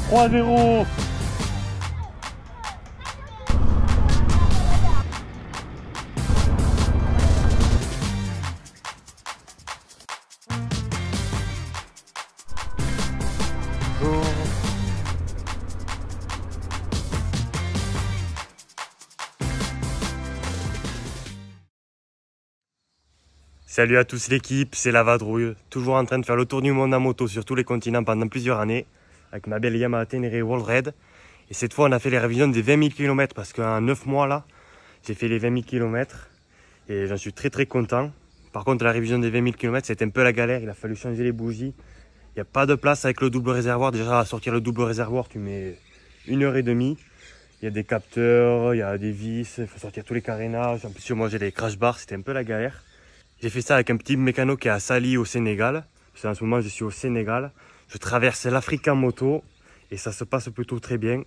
3-0. Salut à tous l'équipe, c'est la Vadrouille, toujours en train de faire le tour du monde en moto sur tous les continents pendant plusieurs années, avec ma belle Yamaha Ténéré World Red. Et cette fois on a fait les révisions des 20 000 km parce qu'en 9 mois là, j'ai fait les 20 000 km et j'en suis très content. Par contre la révision des 20 000 km c'était un peu la galère, il a fallu changer les bougies. Il n'y a pas de place avec le double réservoir, déjà à sortir le double réservoir tu mets 1h30. Il y a des capteurs, il y a des vis, il faut sortir tous les carénages. En plus moi j'ai les crash bars, c'était un peu la galère. J'ai fait ça avec un petit mécano qui est à Sali au Sénégal. Parce qu'en ce moment je suis au Sénégal. Je traverse l'Afrique en moto et ça se passe plutôt très bien.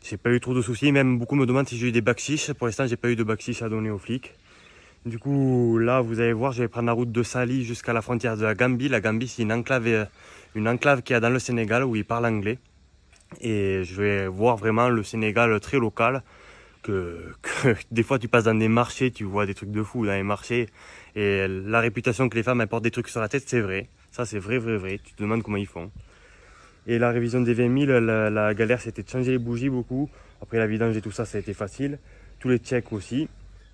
J'ai pas eu trop de soucis, même beaucoup me demandent si j'ai eu des backchiches. Pour l'instant j'ai pas eu de backchiches à donner aux flics. Du coup là vous allez voir, je vais prendre la route de Sali jusqu'à la frontière de la Gambie. La Gambie c'est une enclave qui est dans le Sénégal où ils parlent anglais. Et je vais voir vraiment le Sénégal très local. Que des fois tu passes dans des marchés, tu vois des trucs de fou dans les marchés. Et la réputation que les femmes apportent des trucs sur la tête, c'est vrai. Ça c'est vrai. Tu te demandes comment ils font. Et la révision des 20 000, la galère c'était de changer les bougies beaucoup. Après la vidange et tout ça, ça a été facile. Tous les checks aussi.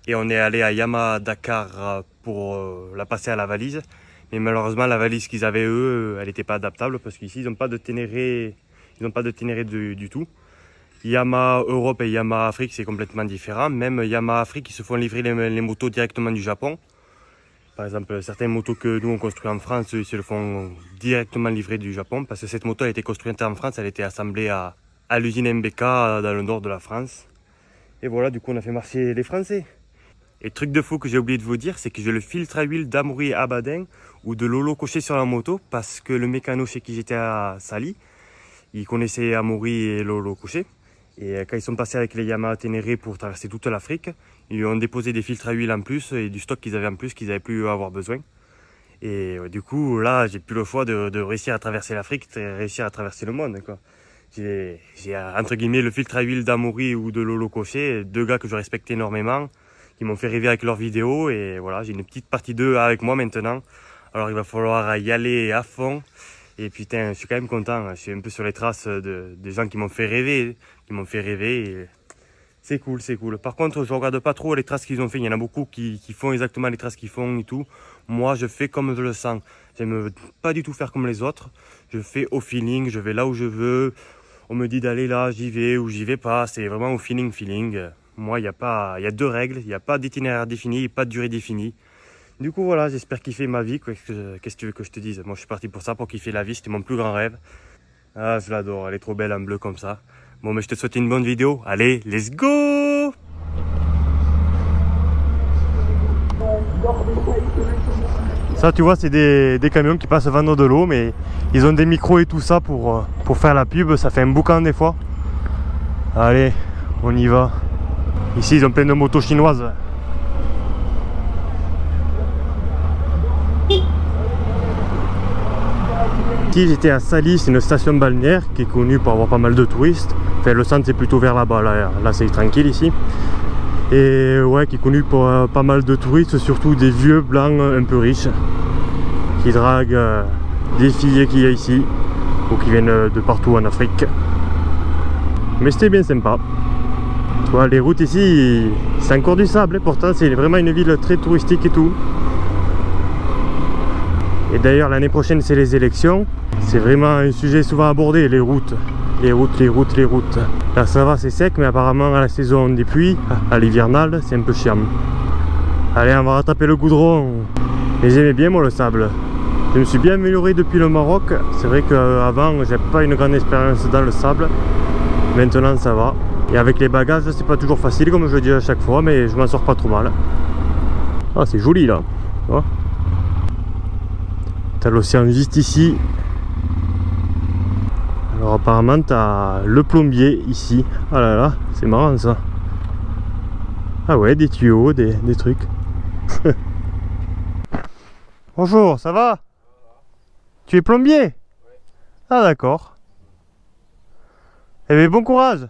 Et on est allé à Yamaha Dakar pour la passer à la valise. Mais malheureusement la valise qu'ils avaient eux, elle n'était pas adaptable parce qu'ici ils n'ont pas de Ténéré, du tout. Yamaha Europe et Yamaha Afrique, c'est complètement différent. Même Yamaha Afrique, ils se font livrer les motos directement du Japon. Par exemple, certaines motos que nous on construit en France, ils se le font directement livrer du Japon. Parce que cette moto a été construite en France, elle a été assemblée à l'usine MBK dans le nord de la France. Et voilà, du coup on a fait marcher les Français. Et truc de fou que j'ai oublié de vous dire, c'est que j'ai le filtre à huile d'Amaury Abadin ou de Lolo Cochet sur la moto. Parce que le mécano chez qui j'étais à Sali, il connaissait Amaury et Lolo Cochet. Et quand ils sont passés avec les Yamaha Ténéré pour traverser toute l'Afrique, ils lui ont déposé des filtres à huile en plus et du stock qu'ils avaient en plus qu'ils n'avaient plus avoir besoin. Et du coup, là, j'ai plus le choix de réussir à traverser l'Afrique, de réussir à traverser le monde, quoi. J'ai entre guillemets le filtre à huile d'Amaury ou de Lolo Cochet, deux gars que je respecte énormément, qui m'ont fait rêver avec leurs vidéos. Et voilà, j'ai une petite partie d'eux avec moi maintenant. Alors il va falloir y aller à fond. Et putain, je suis quand même content, je suis un peu sur les traces des gens qui m'ont fait rêver, et c'est cool. Par contre, je regarde pas trop les traces qu'ils ont fait, il y en a beaucoup qui font exactement les traces qu'ils font et tout. Moi, je fais comme je le sens, j'aime pas du tout faire comme les autres, je fais au feeling, je vais là où je veux, on me dit d'aller là, j'y vais ou j'y vais pas, c'est vraiment au feeling. Moi, il y a deux règles, il n'y a pas d'itinéraire défini, pas de durée définie. Du coup voilà, j'espère kiffer ma vie, qu'est-ce que tu veux que je te dise? Moi je suis parti pour ça, pour kiffer la vie, c'était mon plus grand rêve. Ah je l'adore, elle est trop belle en bleu comme ça. Bon mais je te souhaite une bonne vidéo, allez, let's go! Ça tu vois c'est des camions qui passent vendre de l'eau, mais ils ont des micros et tout ça pour faire la pub, ça fait un boucan des fois. Allez, on y va. Ici ils ont plein de motos chinoises. Ici j'étais à Sali, c'est une station balnéaire qui est connue pour avoir pas mal de touristes. Enfin le centre c'est plutôt vers là-bas, là c'est tranquille ici. Et ouais, qui est connu pour pas mal de touristes, surtout des vieux blancs un peu riches qui draguent des filles qu'il y a ici ou qui viennent de partout en Afrique. Mais c'était bien sympa. Tu vois, les routes ici c'est encore du sable, pourtant c'est vraiment une ville très touristique et tout. Et d'ailleurs l'année prochaine c'est les élections. C'est vraiment un sujet souvent abordé, les routes. Là ça va, c'est sec, mais apparemment à la saison des pluies, à l'hivernale, c'est un peu chiant. Allez, on va rattraper le goudron. Mais j'aimais bien moi le sable. Je me suis bien amélioré depuis le Maroc. C'est vrai qu'avant j'ai pas une grande expérience dans le sable. Maintenant ça va. Et avec les bagages c'est pas toujours facile comme je le dis à chaque fois, mais je m'en sors pas trop mal. Ah c'est joli là. Oh. T'as l'océan juste ici. Alors apparemment t'as le plombier ici. Ah là là, c'est marrant ça. Ah ouais, des tuyaux, des trucs. Bonjour, ça va? Tu es plombier? Ouais. Ah d'accord. Eh bien, bon courage.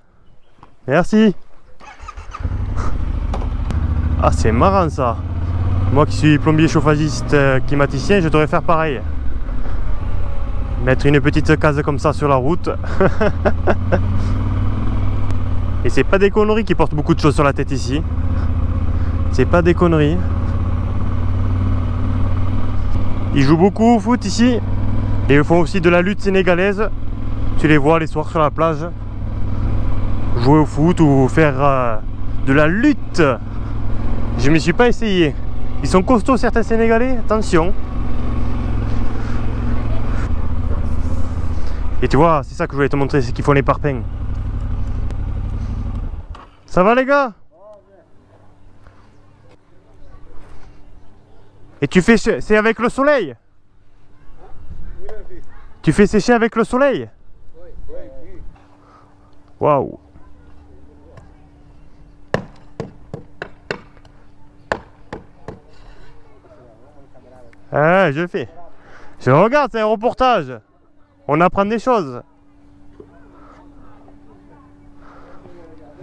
Merci. Ah, c'est marrant ça. Moi qui suis plombier chauffagiste climaticien, je devrais faire pareil. Mettre une petite case comme ça sur la route. Et c'est pas des conneries qui portent beaucoup de choses sur la tête ici. C'est pas des conneries. Ils jouent beaucoup au foot ici. Et ils font aussi de la lutte sénégalaise. Tu les vois les soirs sur la plage. Jouer au foot ou faire de la lutte. Je ne m'y suis pas essayé. Ils sont costauds certains Sénégalais, attention. Et tu vois, c'est ça que je voulais te montrer, c'est qu'ils font les parpaings. Ça va les gars? Et tu fais... C'est avec le soleil? Tu fais sécher avec le soleil? Waouh! Ah, je le fais. Je regarde, c'est un reportage. On apprend des choses.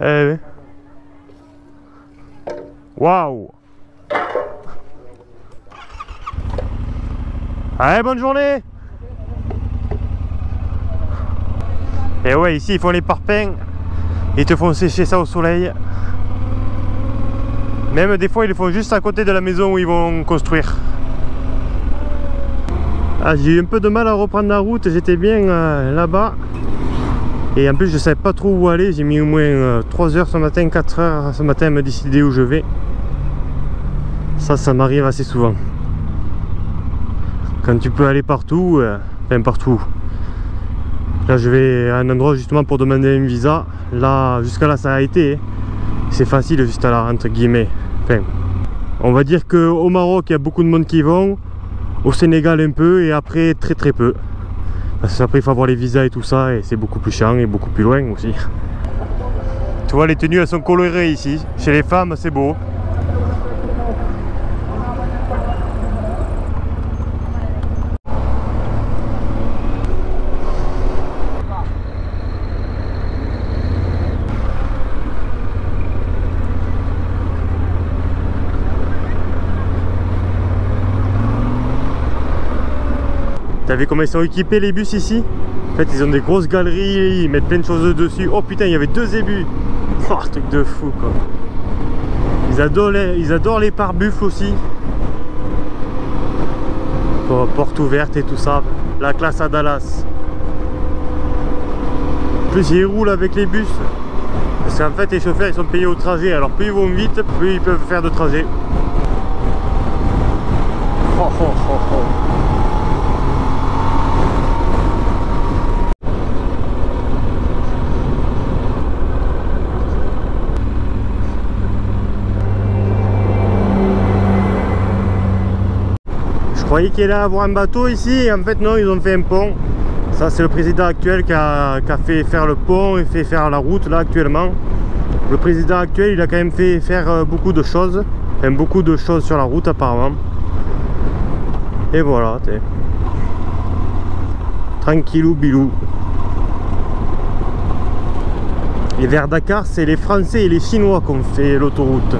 Eh oui. Waouh. Allez, bonne journée. Et ouais, ici ils font les parpaings. Ils te font sécher ça au soleil. Même des fois ils le font juste à côté de la maison où ils vont construire. Ah, j'ai eu un peu de mal à reprendre la route, j'étais bien là-bas. Et en plus je savais pas trop où aller, j'ai mis au moins 3 heures ce matin, 4 heures ce matin à me décider où je vais. Ça m'arrive assez souvent. Quand tu peux aller partout, enfin partout. Là je vais à un endroit justement pour demander un visa. Là, jusqu'à là ça a été. C'est facile juste là, entre guillemets. Enfin, on va dire qu'au Maroc il y a beaucoup de monde qui vont. Au Sénégal un peu et après très peu. Parce qu'après il faut avoir les visas et tout ça et c'est beaucoup plus chiant et beaucoup plus loin aussi. Tu vois les tenues elles sont colorées ici. Chez les femmes c'est beau. T'as vu comment ils sont équipés les bus ici? En fait ils ont des grosses galeries, ils mettent plein de choses dessus. Oh putain il y avait 2 zébus. Oh truc de fou quoi. Ils adorent les pare-buffles aussi. Porte ouverte et tout ça. La classe à Dallas. En plus ils roulent avec les bus. Parce qu'en fait les chauffeurs ils sont payés au trajet. Alors plus ils vont vite, plus ils peuvent faire de trajet. Oh, oh, oh, oh. Je croyais qu'il allait avoir un bateau ici, et en fait non, ils ont fait un pont. Ça c'est le président actuel qui a fait faire le pont et fait faire la route là actuellement. Le président actuel il a quand même fait faire beaucoup de choses. Enfin beaucoup de choses sur la route apparemment. Et voilà, t'es tranquillou bilou. Et vers Dakar c'est les Français et les Chinois qui ont fait l'autoroute.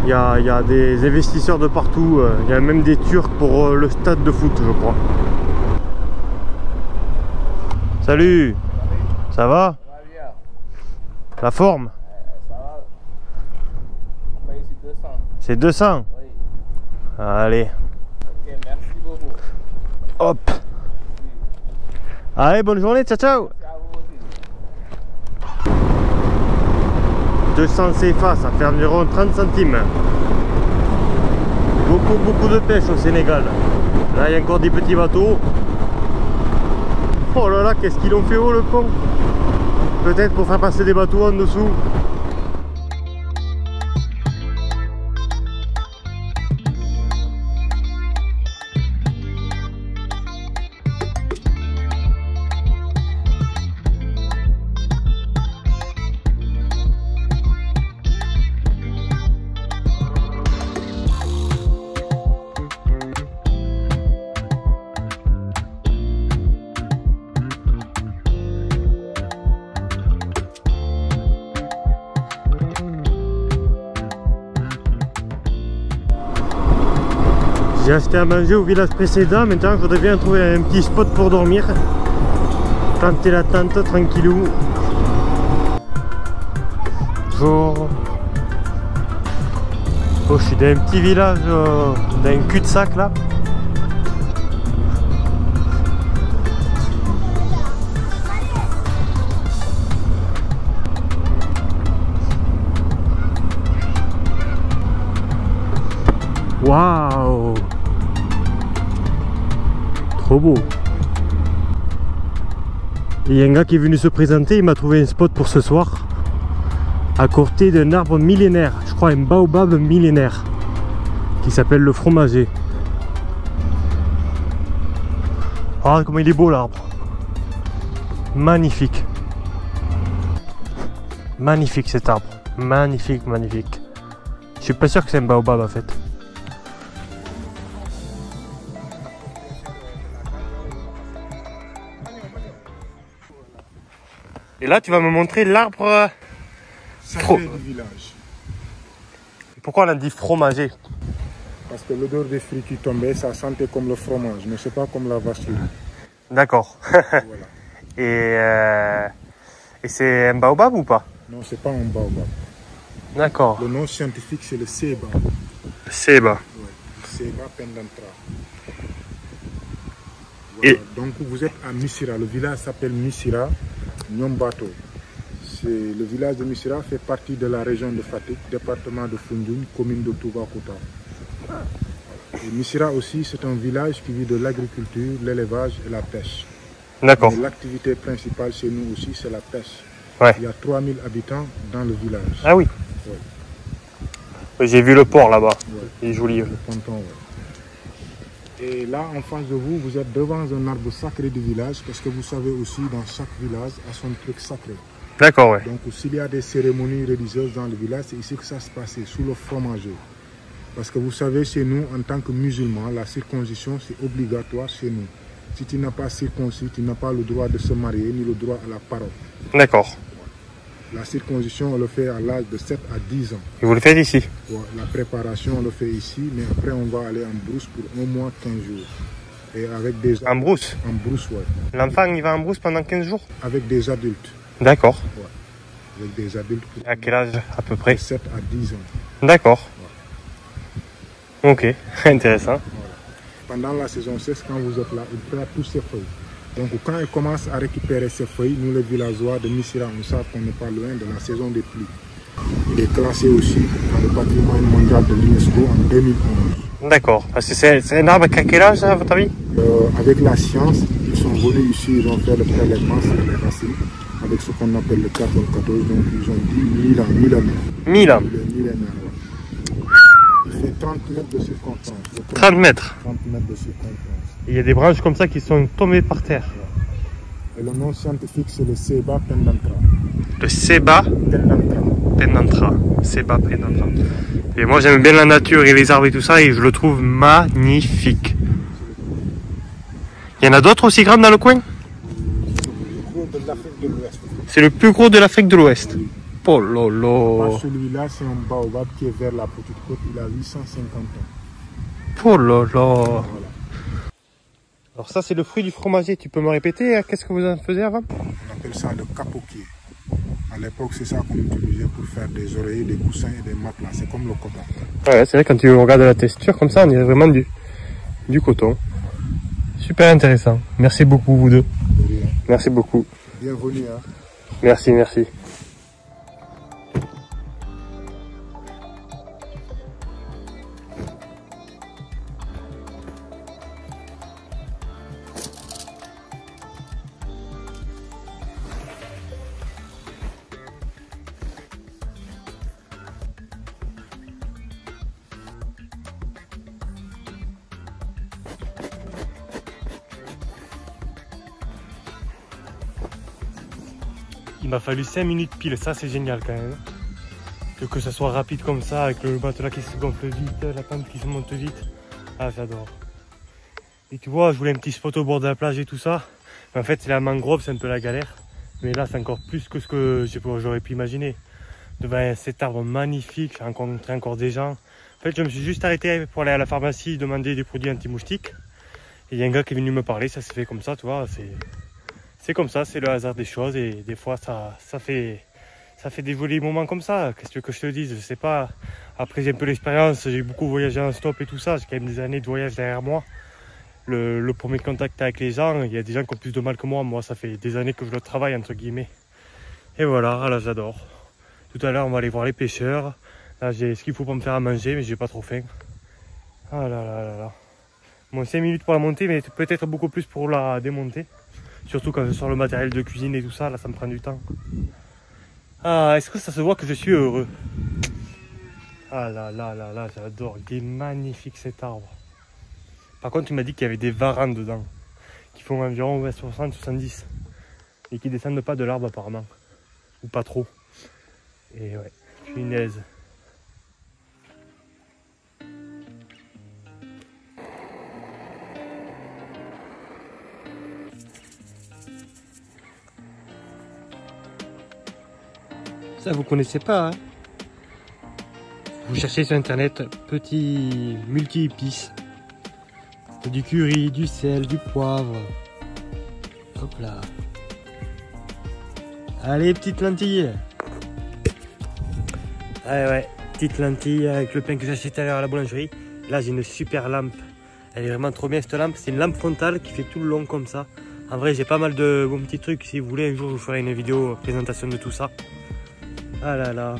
Il y a des investisseurs de partout, il y a même des Turcs pour le stade de foot je crois. Salut. Ça va? La forme? Ça va. On paye ici 200. C'est 200? Oui. Allez. Ok, merci beaucoup. Hop. Allez, bonne journée, ciao ciao. C'est à vous aussi. 200 CFA, ça fait environ 30 centimes. Beaucoup de pêche au Sénégal. Là, il y a encore des petits bateaux. Oh là là, qu'est-ce qu'ils ont fait haut le pont? Peut-être pour faire passer des bateaux en dessous. J'ai acheté à manger au village précédent, maintenant je voudrais bien trouver un petit spot pour dormir. Planter la tente tranquillou. Oh, je suis dans un petit village, dans un cul-de-sac là. Waouh! Trop beau! Il y a un gars qui est venu se présenter, il m'a trouvé un spot pour ce soir. À côté d'un arbre millénaire, je crois un baobab millénaire, qui s'appelle le fromager. Oh, comment il est beau l'arbre! Magnifique! Magnifique cet arbre! Magnifique, magnifique! Je suis pas sûr que c'est un baobab en fait. Et là, tu vas me montrer l'arbre sacré du village. Pourquoi on a dit fromager? Parce que l'odeur des fruits qui tombaient, ça sentait comme le fromage, mais c'est pas comme la vache. D'accord. Voilà. Et c'est un baobab ou pas? Non, c'est pas un baobab. D'accord. Le nom scientifique, c'est le Ceiba. Ceiba. Ouais. Ceiba pendantra. Et... Voilà. Donc vous êtes à Missira. Le village s'appelle Missira Nyombato. Le village de Missira fait partie de la région de Fatick, département de Foundiougne, commune de Toubacouta. Et Missira aussi, c'est un village qui vit de l'agriculture, l'élevage et la pêche. D'accord. L'activité principale chez nous aussi, c'est la pêche. Ouais. Il y a 3000 habitants dans le village. Ah oui. Ouais. Oui, j'ai vu le port là-bas. Ouais. Il est joli. Le ponton, ouais. Et là, en face de vous, vous êtes devant un arbre sacré du village, parce que vous savez aussi, dans chaque village a son truc sacré. D'accord, ouais. Donc, s'il y a des cérémonies religieuses dans le village, c'est ici que ça se passait, sous le fromager. Parce que vous savez, chez nous, en tant que musulmans, la circoncision, c'est obligatoire chez nous. Si tu n'as pas circoncis, tu n'as pas le droit de se marier, ni le droit à la parole. D'accord. La circoncision, on le fait à l'âge de 7 à 10 ans. Et vous le faites ici? Ouais, la préparation, on le fait ici, mais après, on va aller en brousse pour 1 mois, 15 jours. Et avec des... En brousse? En brousse, ouais. L'enfant, il va en brousse pendant 15 jours? Avec des adultes. D'accord. Ouais. Avec des adultes. À quel âge à peu près? De 7 à 10 ans. D'accord. Ouais. Ok, intéressant. Voilà. Pendant la saison sèche, quand vous êtes là, il perd tous ses feuilles. Donc quand il commence à récupérer ses feuilles, nous les villageois de Missira, on sait qu'on n'est pas loin de la saison des pluies. Il est classé aussi dans le patrimoine mondial de l'UNESCO en 2011. D'accord. Parce que c'est un arbre qui a quel âge à votre avis? Avec la science, ils sont venus ici, ils ont fait le prélèvement sur les racines, avec ce qu'on appelle le carbone 14, donc ils ont dit 1000 ans, millénaire. 1000 ans. Millénaire, ouais. Il fait 30 mètres de circonférence. 30 mètres. 30 mètres de circonférence. Il y a des branches comme ça qui sont tombées par terre. Et le nom scientifique, c'est le Ceiba pendantra. Le Ceiba pendantra. Ceiba pendantra. Et moi j'aime bien la nature et les arbres et tout ça et je le trouve magnifique. Il y en a d'autres aussi grands dans le coin? C'est le plus gros de l'Afrique de l'Ouest. Oh lolo. Celui-là, c'est un baobab qui est vers la petite côte, il a 850 ans. Oh lolo. Voilà. Alors ça c'est le fruit du fromager, tu peux me répéter, qu'est-ce que vous en faisiez avant? On appelle ça le capoquier. À l'époque, c'est ça qu'on utilisait pour faire des oreillers, des coussins et des matelas. C'est comme le coton. Ouais, c'est vrai, quand tu regardes la texture comme ça, on dirait vraiment du coton. Super intéressant. Merci beaucoup vous deux. Merci beaucoup. Bienvenue. Hein. Merci, merci. Il m'a fallu 5 minutes pile, ça c'est génial quand même. Que ça soit rapide comme ça, avec le matelas qui se gonfle vite, la pente qui se monte vite. Ah j'adore. Et tu vois, je voulais un petit spot au bord de la plage et tout ça. Mais en fait c'est la mangrove, c'est un peu la galère. Mais là c'est encore plus que ce que j'aurais pu imaginer. devant cet arbre magnifique. J'ai rencontré encore des gens. En fait, je me suis juste arrêté pour aller à la pharmacie demander des produits anti-moustiques. Et il y a un gars qui est venu me parler, ça se fait comme ça, tu vois. C'est comme ça, c'est le hasard des choses. Et des fois, ça fait des jolis moments comme ça. Qu'est-ce que tu veux que je te dise? Je sais pas. Après, j'ai un peu l'expérience, j'ai beaucoup voyagé en stop et tout ça. J'ai quand même des années de voyage derrière moi. Le premier contact avec les gens, il y a des gens qui ont plus de mal que moi. Moi, ça fait des années que je le travaille, entre guillemets. Et voilà, là, j'adore. Tout à l'heure, on va aller voir les pêcheurs. Là, j'ai ce qu'il faut pour me faire à manger, mais j'ai pas trop faim. Ah là là là là. Bon, 5 minutes pour la montée, mais peut-être beaucoup plus pour la démonter. Surtout quand je sors le matériel de cuisine et tout ça, là, ça me prend du temps. Ah, est-ce que ça se voit que je suis heureux? Ah là là là là, j'adore. Il est magnifique cet arbre. Par contre, tu m'as dit qu'il y avait des varans dedans, qui font environ 60-70 et qui descendent pas de l'arbre apparemment, ou pas trop. Et ouais, punaise. Ça vous connaissez pas, hein? Vous cherchez sur internet petit multi-épices. Du curry, du sel, du poivre. Hop là. Allez, petite lentille. Ouais, petite lentille avec le pain que j'ai acheté tout à l'heure à la boulangerie. Là, j'ai une super lampe. Elle est vraiment trop bien cette lampe. C'est une lampe frontale qui fait tout le long comme ça. En vrai, j'ai pas mal de bons petits trucs. Si vous voulez, un jour, je vous ferai une vidéo présentation de tout ça. Ah là là.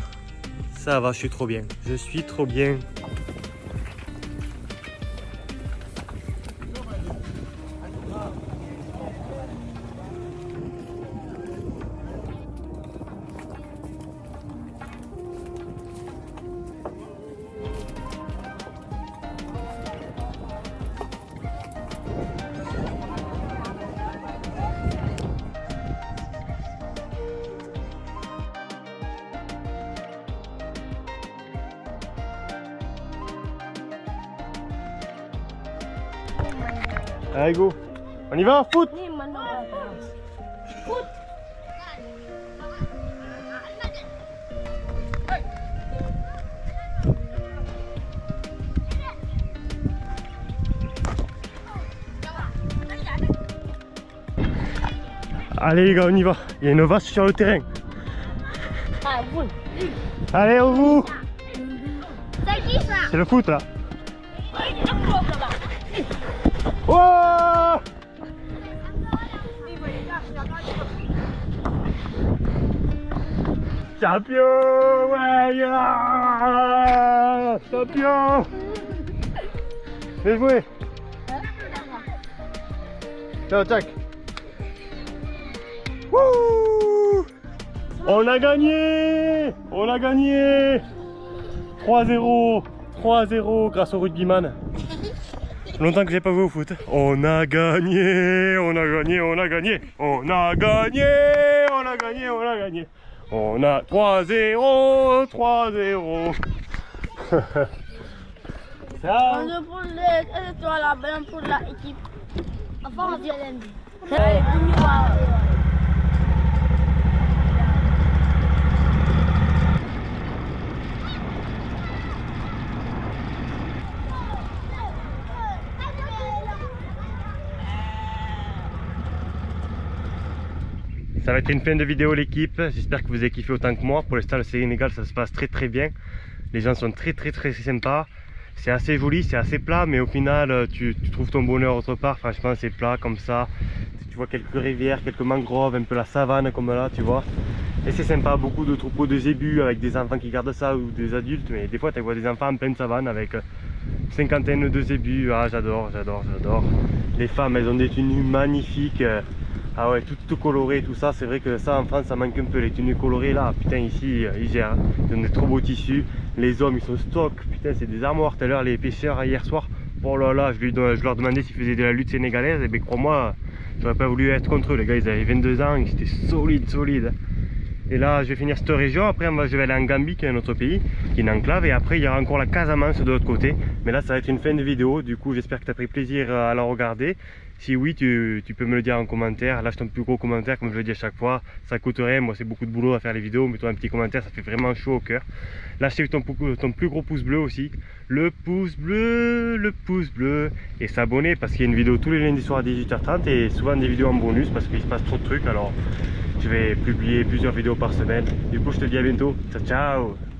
Ça va, je suis trop bien. Je suis trop bien. Allez, go. On y va, foot. Allez les gars, on y va. Il y a une vache sur le terrain. Allez, au bout. C'est le foot là. Oh! Champion! Ouais! Champion! Bien joué! Ciao, Jack! Wouh! On a gagné! On a gagné! 3-0! 3-0 grâce au rugbyman. Longtemps que j'ai pas joué au foot. On a gagné, on a gagné, on a gagné, on a gagné, on a gagné, on a gagné. On a 3-0, 3-0. Ça. On pour les étoiles là, ben pour l'équipe. Enfin, on dit lundi. Allez, on y va. Ça va être une fin de vidéo l'équipe, j'espère que vous avez kiffé autant que moi. Pour l'instant le Sénégal ça se passe très bien. Les gens sont très sympas. C'est assez joli, c'est assez plat, mais au final tu trouves ton bonheur autre part. Franchement c'est plat comme ça. Tu vois quelques rivières, quelques mangroves, un peu la savane comme là, tu vois. Et c'est sympa, beaucoup de troupeaux de zébus avec des enfants qui gardent ça ou des adultes. Mais des fois tu vois des enfants en pleine savane avec une cinquantaine de zébus. Ah j'adore. Les femmes elles ont des tenues magnifiques. Ah ouais, tout coloré, tout ça, c'est vrai que ça en France ça manque un peu, les tenues colorées là, putain ici ils gèrent, ils ont des trop beaux tissus, les hommes ils sont stock, putain c'est des armoires. Tout à l'heure les pêcheurs hier soir, oh là là, je leur demandais s'ils faisaient de la lutte sénégalaise, et bien crois-moi, j'aurais pas voulu être contre eux, les gars ils avaient 22 ans, ils étaient solides. Et là, je vais finir cette région. Après, je vais aller en Gambie, qui est un autre pays, qui est une enclave. Et après, il y aura encore la Casamance de l'autre côté. Mais là, ça va être une fin de vidéo. Du coup, j'espère que tu as pris plaisir à la regarder. Si oui, tu peux me le dire en commentaire. Lâche ton plus gros commentaire, comme je le dis à chaque fois. Ça coûte rien. Moi, c'est beaucoup de boulot à faire les vidéos. Mets-toi un petit commentaire, ça fait vraiment chaud au cœur. Lâchez ton plus gros pouce bleu aussi. Le pouce bleu. Et s'abonner parce qu'il y a une vidéo tous les lundis soirs à 18h30. Et souvent des vidéos en bonus parce qu'il se passe trop de trucs. Alors, je vais publier plusieurs vidéos par semaine. Du coup, je te dis à bientôt. Ciao, ciao!